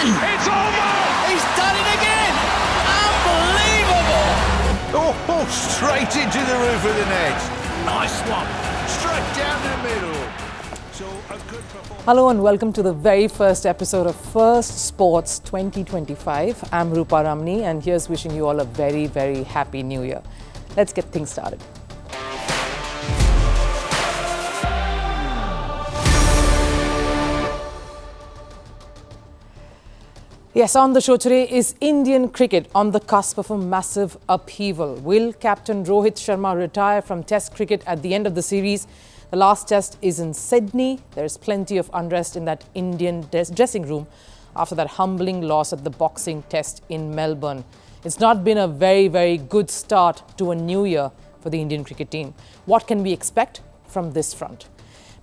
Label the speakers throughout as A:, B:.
A: It's almost!
B: He's done it again! Unbelievable!
A: Oh, straight into the roof of the net. Nice one. Straight down the middle. So a good performance.
C: Hello and welcome to the very first episode of Firstpost 2025. I'm Rupha Ramani and here's wishing you all a very, very happy new year. Let's get things started. Yes, on the show today is Indian cricket on the cusp of a massive upheaval. Will Captain Rohit Sharma retire from Test cricket at the end of the series? The last test is in Sydney. There's plenty of unrest in that Indian dressing room after that humbling loss at the boxing test in Melbourne. It's not been a very, very good start to a new year for the Indian cricket team. What can we expect from this front?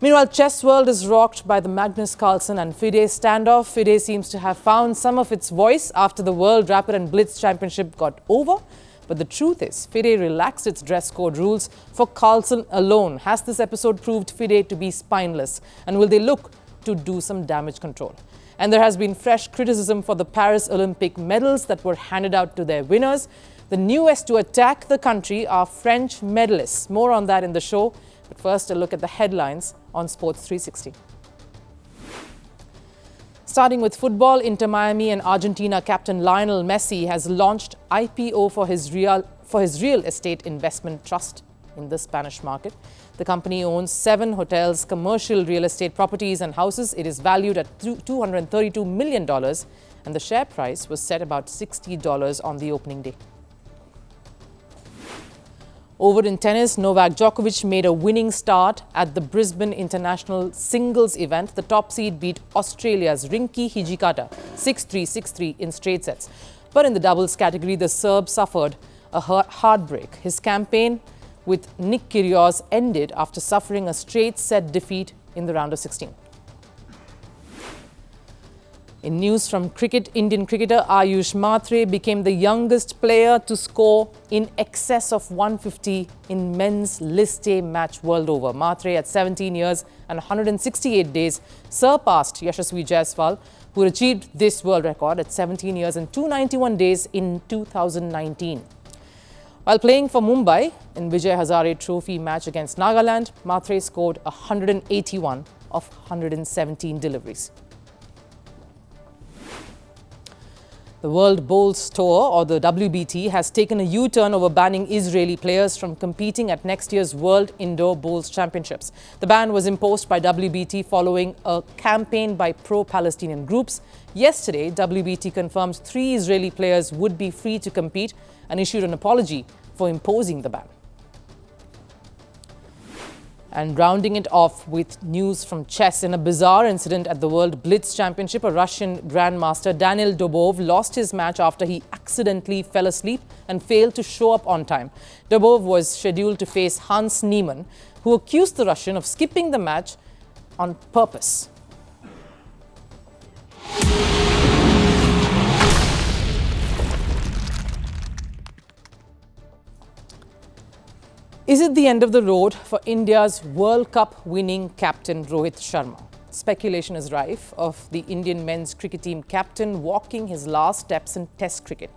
C: Meanwhile, chess world is rocked by the Magnus Carlsen and FIDE standoff. FIDE seems to have found some of its voice after the World Rapid and Blitz Championship got over. But the truth is, FIDE relaxed its dress code rules for Carlson alone. Has this episode proved FIDE to be spineless? And will they look to do some damage control? And there has been fresh criticism for the Paris Olympic medals that were handed out to their winners. The newest to attack the country are French medalists. More on that in the show. But first, a look at the headlines on Sports 360. Starting with football, Inter Miami and Argentina captain Lionel Messi has launched IPO for his real estate investment trust in the Spanish market. The company owns 7 hotels, commercial real estate properties and houses. It is valued at $232 million and the share price was set about $60 on the opening day. Over in tennis, Novak Djokovic made a winning start at the Brisbane International Singles event. The top seed beat Australia's Rinky Hijikata 6-3, 6-3 in straight sets. But in the doubles category, the Serb suffered a heartbreak. His campaign with Nick Kyrgios ended after suffering a straight set defeat in the round of 16. In news from cricket, Indian cricketer Ayush Matre became the youngest player to score in excess of 150 in men's List A match world over. Matre, at 17 years and 168 days, surpassed Yashasvi Jaiswal, who achieved this world record at 17 years and 291 days in 2019. While playing for Mumbai in Vijay Hazare Trophy match against Nagaland, Matre scored 181 of 117 deliveries. The World Bowls Tour, or the WBT, has taken a U-turn over banning Israeli players from competing at next year's World Indoor Bowls Championships. The ban was imposed by WBT following a campaign by pro-Palestinian groups. Yesterday, WBT confirmed 3 Israeli players would be free to compete and issued an apology for imposing the ban. And rounding it off with news from chess, in a bizarre incident at the World Blitz Championship, a Russian grandmaster, Daniil Dobov, lost his match after he accidentally fell asleep and failed to show up on time. Dobov was scheduled to face Hans Niemann, who accused the Russian of skipping the match on purpose. Is it the end of the road for India's World Cup winning captain Rohit Sharma? Speculation is rife of the Indian men's cricket team captain walking his last steps in Test cricket.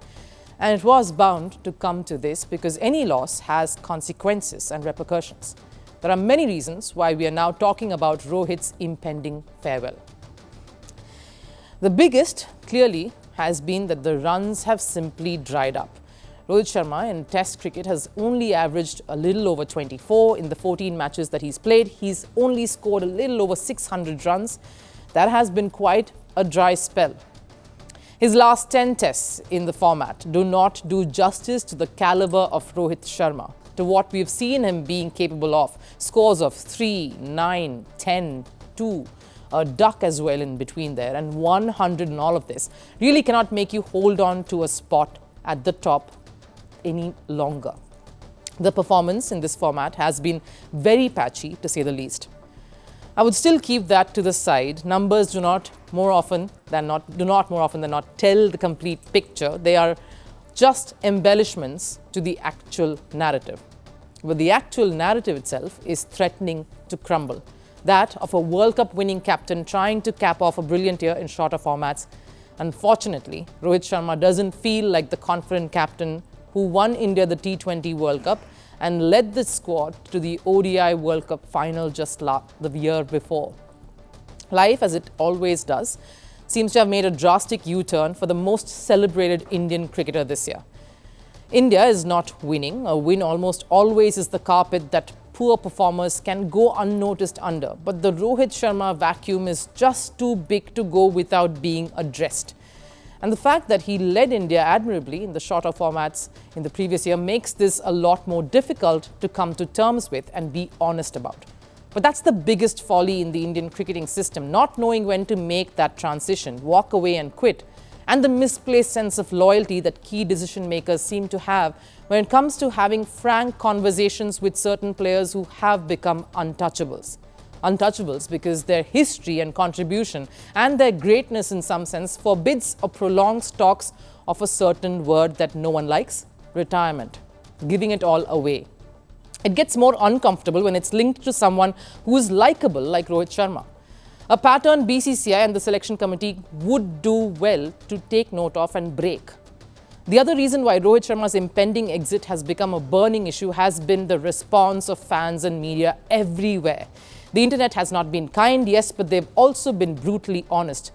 C: And it was bound to come to this because any loss has consequences and repercussions. There are many reasons why we are now talking about Rohit's impending farewell. The biggest, clearly, has been that the runs have simply dried up. Rohit Sharma in Test cricket has only averaged a little over 24 in the 14 matches that he's played. He's only scored a little over 600 runs. That has been quite a dry spell. His last 10 tests in the format do not do justice to the caliber of Rohit Sharma, to what we've seen him being capable of. Scores of 3, 9, 10, 2, a duck as well in between there, and 100 in all of this really cannot make you hold on to a spot at the top any longer. The performance in this format has been very patchy, to say the least. I would still keep that to the side. Numbers do not more often than not tell the complete picture. They are just embellishments to the actual narrative. But the actual narrative itself is threatening to crumble. That of a World Cup winning captain trying to cap off a brilliant year in shorter formats Unfortunately, Rohit Sharma doesn't feel like the confident captain who won India the T20 World Cup and led the squad to the ODI World Cup final just the year before. Life, as it always does, seems to have made a drastic U-turn for the most celebrated Indian cricketer this year. India is not winning. A win almost always is the carpet that poor performers can go unnoticed under. But the Rohit Sharma vacuum is just too big to go without being addressed. And the fact that he led India admirably in the shorter formats in the previous year makes this a lot more difficult to come to terms with and be honest about. But that's the biggest folly in the Indian cricketing system, not knowing when to make that transition, walk away and quit, and the misplaced sense of loyalty that key decision makers seem to have when it comes to having frank conversations with certain players who have become untouchables. Untouchables because their history and contribution and their greatness in some sense forbids or prolongs talks of a certain word that no one likes: retirement, giving it all away. It gets more uncomfortable when it's linked to someone who is likable like Rohit Sharma. A pattern BCCI and the selection committee would do well to take note of and break. The other reason why Rohit Sharma's impending exit has become a burning issue has been the response of fans and media everywhere. The internet has not been kind, yes, but they've also been brutally honest.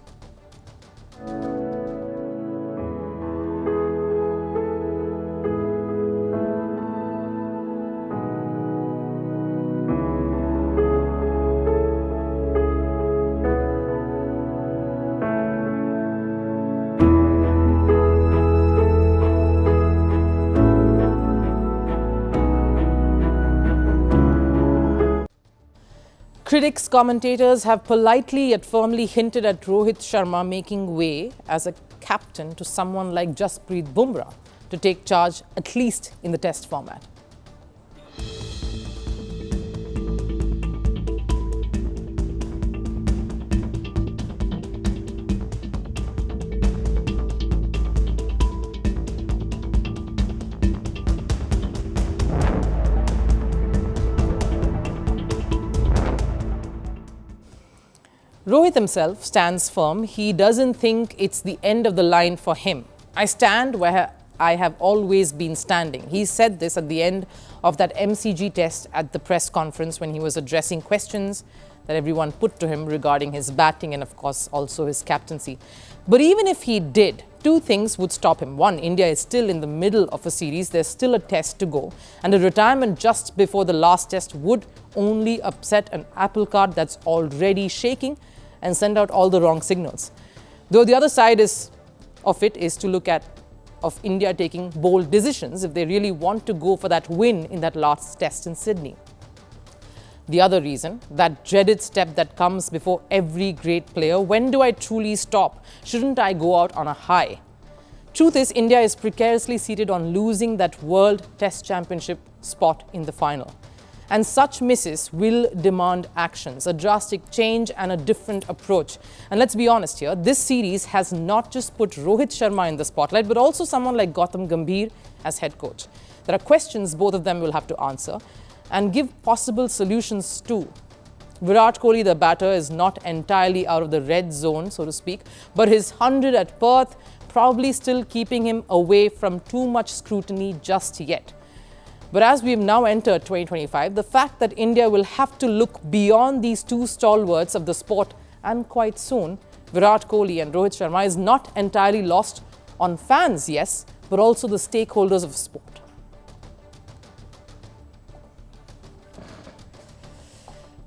C: Critics, commentators have politely yet firmly hinted at Rohit Sharma making way as a captain to someone like Jasprit Bumrah to take charge, at least in the test format. Rohit himself stands firm. He doesn't think it's the end of the line for him. I stand where I have always been standing. He said this at the end of that MCG test at the press conference when he was addressing questions that everyone put to him regarding his batting and, of course, also his captaincy. But even if he did, two things would stop him. One, India is still in the middle of a series. There's still a test to go. And a retirement just before the last test would only upset an apple cart that's already shaking and send out all the wrong signals. Though the other side of it is to look at of India taking bold decisions if they really want to go for that win in that last test in Sydney. The other reason, that dreaded step that comes before every great player: when do I truly stop? Shouldn't I go out on a high? Truth is, India is precariously seated on losing that World Test Championship spot in the final. And such misses will demand actions, a drastic change and a different approach. And let's be honest here, this series has not just put Rohit Sharma in the spotlight, but also someone like Gautam Gambhir as head coach. There are questions both of them will have to answer and give possible solutions to. Virat Kohli, the batter, is not entirely out of the red zone, so to speak, but his 100 at Perth probably still keeping him away from too much scrutiny just yet. But as we've now entered 2025, the fact that India will have to look beyond these two stalwarts of the sport, and quite soon, Virat Kohli and Rohit Sharma, is not entirely lost on fans, yes, but also the stakeholders of sport.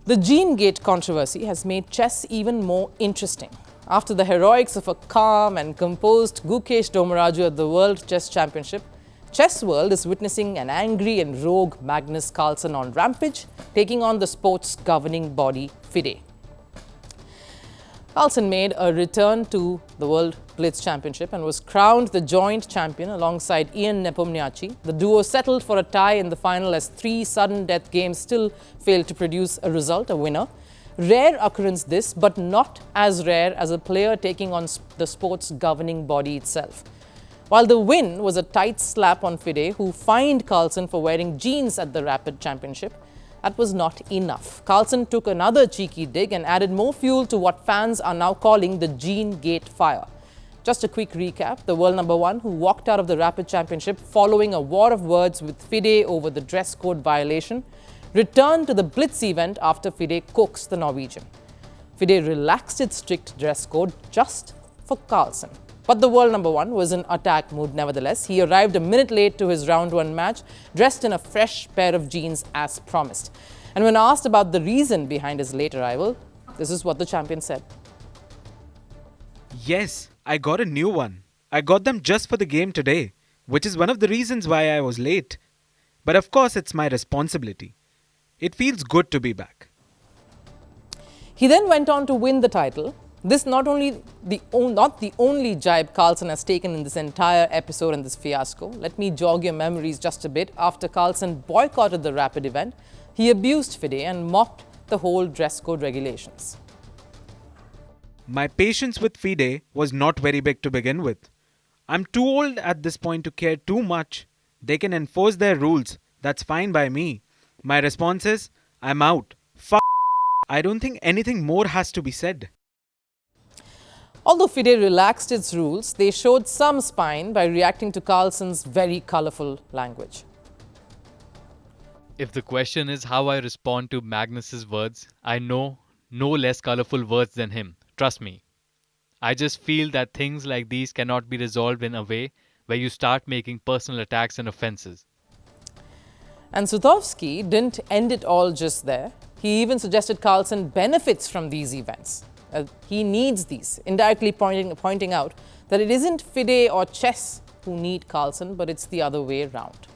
C: The Jeangate controversy has made chess even more interesting. After the heroics of a calm and composed Gukesh Domraju at the World Chess Championship, chess world is witnessing an angry and rogue Magnus Carlsen on rampage, taking on the sport's governing body, FIDE. Carlsen made a return to the World Blitz Championship and was crowned the joint champion alongside Ian Nepomniachtchi. The duo settled for a tie in the final as three sudden death games still failed to produce a result, a winner. Rare occurrence this, but not as rare as a player taking on the sport's governing body itself. While the win was a tight slap on FIDE, who fined Carlsen for wearing jeans at the Rapid Championship, that was not enough. Carlsen took another cheeky dig and added more fuel to what fans are now calling the Jeangate fire. Just a quick recap. The world number one, who walked out of the Rapid Championship following a war of words with FIDE over the dress code violation, returned to the Blitz event after FIDE coaxed the Norwegian. FIDE relaxed its strict dress code just for Carlsen. But the world number one was in attack mood nevertheless. He arrived a minute late to his round one match, dressed in a fresh pair of jeans as promised. And when asked about the reason behind his late arrival, this is what the champion said.
D: Yes, I got a new one. I got them just for the game today, which is one of the reasons why I was late. But of course, it's my responsibility. It feels good to be back.
C: He then went on to win the title. This not the only jibe Carlsen has taken in this entire episode and this fiasco. Let me jog your memories just a bit. After Carlsen boycotted the Rapid event, he abused FIDE and mocked the whole dress code regulations.
D: My patience with FIDE was not very big to begin with. I'm too old at this point to care too much. They can enforce their rules. That's fine by me. My response is, I'm out. I don't think anything more has to be said.
C: Although FIDE relaxed its rules, they showed some spine by reacting to Carlsen's very colourful language.
E: If the question is how I respond to Magnus's words, I know no less colourful words than him. Trust me. I just feel that things like these cannot be resolved in a way where you start making personal attacks and offences.
C: And Sutovsky didn't end it all just there. He even suggested Carlsen benefits from these events. He needs these, indirectly pointing out that it isn't FIDE or chess who need Carlsen, but it's the other way around.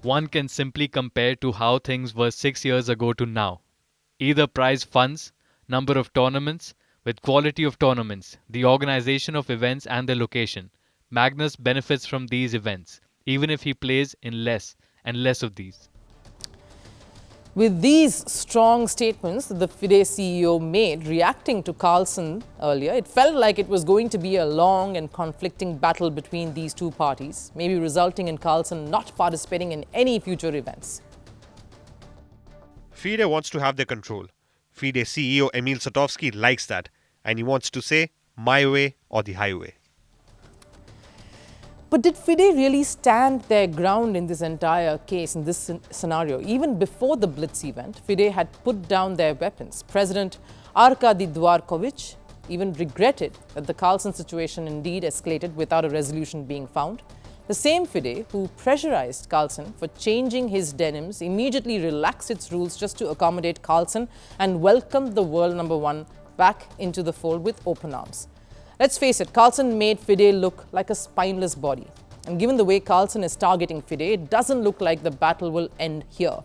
E: One can simply compare to how things were 6 years ago to now. Either prize funds, number of tournaments, with quality of tournaments, the organization of events and their location. Magnus benefits from these events, even if he plays in less and less of these.
C: With these strong statements that the FIDE CEO made reacting to Carlsen earlier, it felt like it was going to be a long and conflicting battle between these two parties, maybe resulting in Carlsen not participating in any future events.
F: FIDE wants to have their control. FIDE CEO Emil Sutovsky likes that, and he wants to say, my way or the highway.
C: But did FIDE really stand their ground in this entire case, in this scenario? Even before the Blitz event, FIDE had put down their weapons. President Arkady Dvorkovich even regretted that the Carlsen situation indeed escalated without a resolution being found. The same FIDE who pressurized Carlsen for changing his denims immediately relaxed its rules just to accommodate Carlsen and welcomed the world number one back into the fold with open arms. Let's face it, Carlsen made FIDE look like a spineless body. And given the way Carlsen is targeting FIDE, it doesn't look like the battle will end here.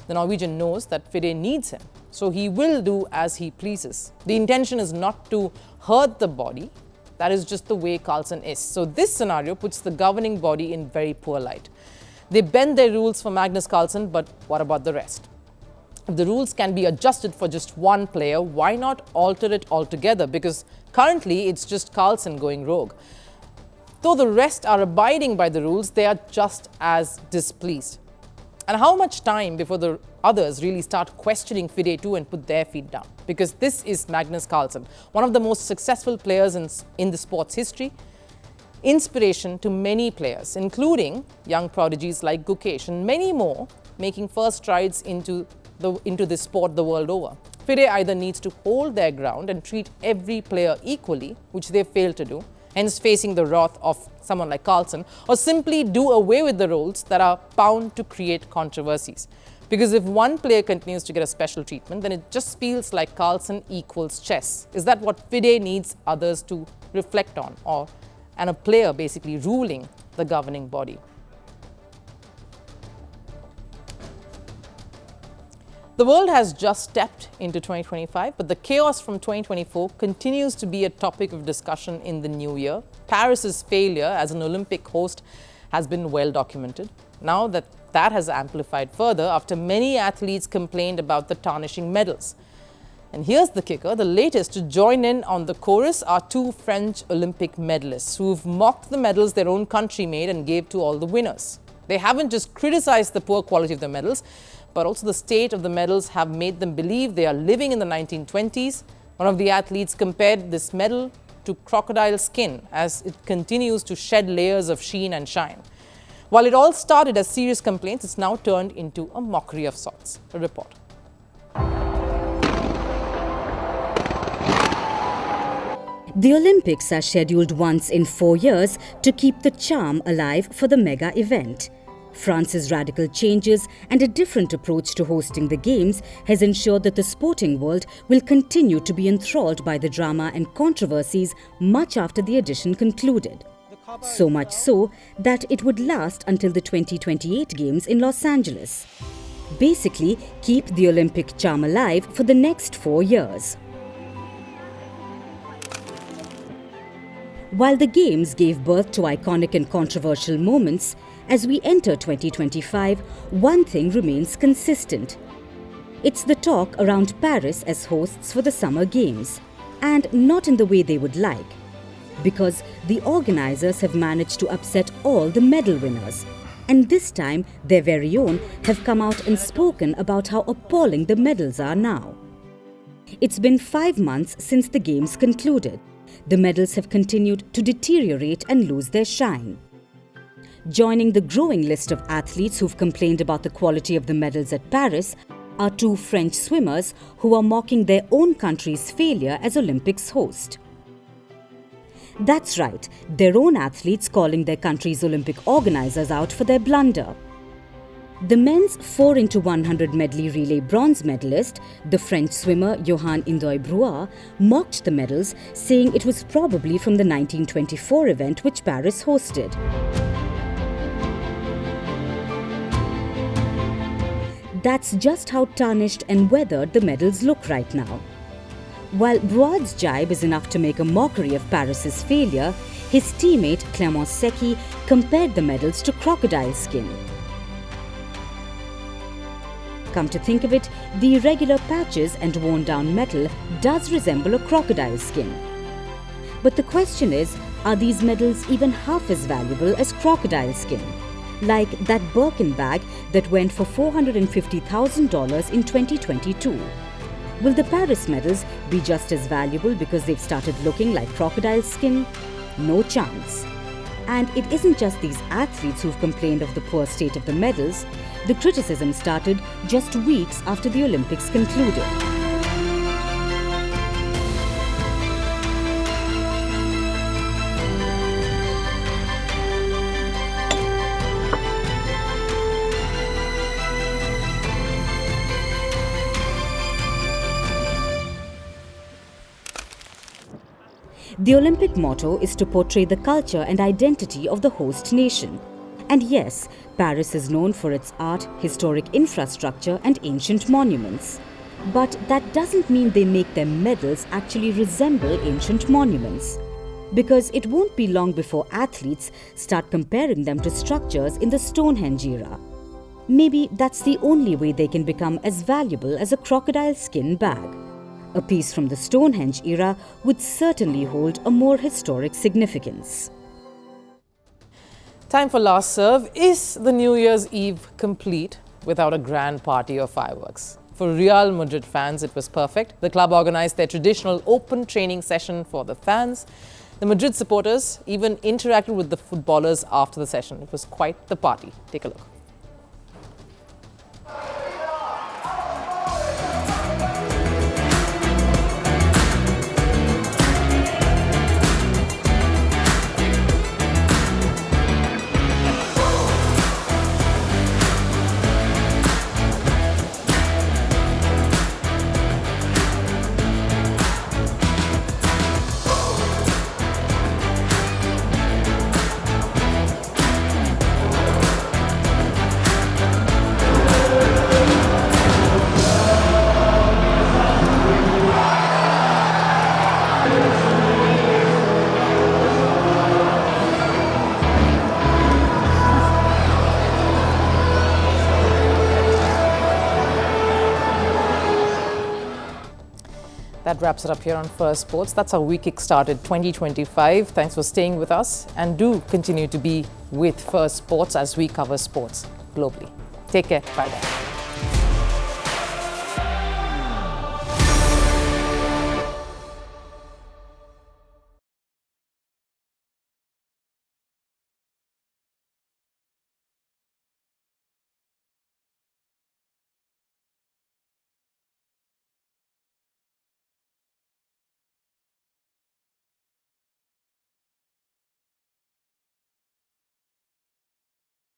C: The Norwegian knows that FIDE needs him, so he will do as he pleases. The intention is not to hurt the body. That is just the way Carlsen is. So this scenario puts the governing body in very poor light. They bend their rules for Magnus Carlsen, but what about the rest? If the rules can be adjusted for just one player, why not alter it altogether? Because currently it's just Carlsen going rogue. Though the rest are abiding by the rules, they are just as displeased. And how much time before the others really start questioning FIDE too and put their feet down? Because this is Magnus Carlsen, one of the most successful players in the sport's history, inspiration to many players, including young prodigies like Gukesh and many more making first strides into this sport the world over. FIDE either needs to hold their ground and treat every player equally, which they fail to do, hence facing the wrath of someone like Carlsen, or simply do away with the rules that are bound to create controversies. Because if one player continues to get a special treatment, then it just feels like Carlsen equals chess. Is that what FIDE needs others to reflect on, and a player basically ruling the governing body? The world has just stepped into 2025, but the chaos from 2024 continues to be a topic of discussion in the new year. Paris's failure as an Olympic host has been well documented. Now that has amplified further after many athletes complained about the tarnishing medals. And here's the kicker, the latest to join in on the chorus are two French Olympic medalists who've mocked the medals their own country made and gave to all the winners. They haven't just criticized the poor quality of the medals, but also the state of the medals have made them believe they are living in the 1920s. One of the athletes compared this medal to crocodile skin as it continues to shed layers of sheen and shine. While it all started as serious complaints, it's now turned into a mockery of sorts. A report.
G: The Olympics are scheduled once in 4 years to keep the charm alive for the mega event. France's radical changes and a different approach to hosting the Games has ensured that the sporting world will continue to be enthralled by the drama and controversies much after the edition concluded. So much so that it would last until the 2028 Games in Los Angeles. Basically, keep the Olympic charm alive for the next 4 years. While the Games gave birth to iconic and controversial moments, as we enter 2025, one thing remains consistent. It's the talk around Paris as hosts for the Summer Games, and not in the way they would like, because the organisers have managed to upset all the medal winners, and this time their very own have come out and spoken about how appalling the medals are now. It's been 5 months since the Games concluded. The medals have continued to deteriorate and lose their shine. Joining the growing list of athletes who've complained about the quality of the medals at Paris are 2 French swimmers who are mocking their own country's failure as Olympics host. That's right, their own athletes calling their country's Olympic organisers out for their blunder. The men's 4x100 medley relay bronze medalist, the French swimmer Yohann Ndoye-Brouard, mocked the medals, saying it was probably from the 1924 event which Paris hosted. That's just how tarnished and weathered the medals look right now. While Brouard's jibe is enough to make a mockery of Paris's failure, his teammate Clément Secchi compared the medals to crocodile skin. Come to think of it, the irregular patches and worn-down metal does resemble a crocodile skin. But the question is, are these medals even half as valuable as crocodile skin? Like that Birkin bag that went for $450,000 in 2022. Will the Paris medals be just as valuable because they've started looking like crocodile skin? No chance. And it isn't just these athletes who've complained of the poor state of the medals. The criticism started just weeks after the Olympics concluded. The Olympic motto is to portray the culture and identity of the host nation. And yes, Paris is known for its art, historic infrastructure and ancient monuments. But that doesn't mean they make their medals actually resemble ancient monuments. Because it won't be long before athletes start comparing them to structures in the Stonehenge era. Maybe that's the only way they can become as valuable as a crocodile skin bag. A piece from the Stonehenge era would certainly hold a more historic significance.
C: Time for last serve. Is the New Year's Eve complete without a grand party of fireworks? For Real Madrid fans, it was perfect. The club organised their traditional open training session for the fans. The Madrid supporters even interacted with the footballers after the session. It was quite the party. Take a look. That wraps it up here on Firstpost. That's how we kick-started 2025. Thanks for staying with us, and do continue to be with Firstpost as we cover sports globally. Take care. Bye-bye.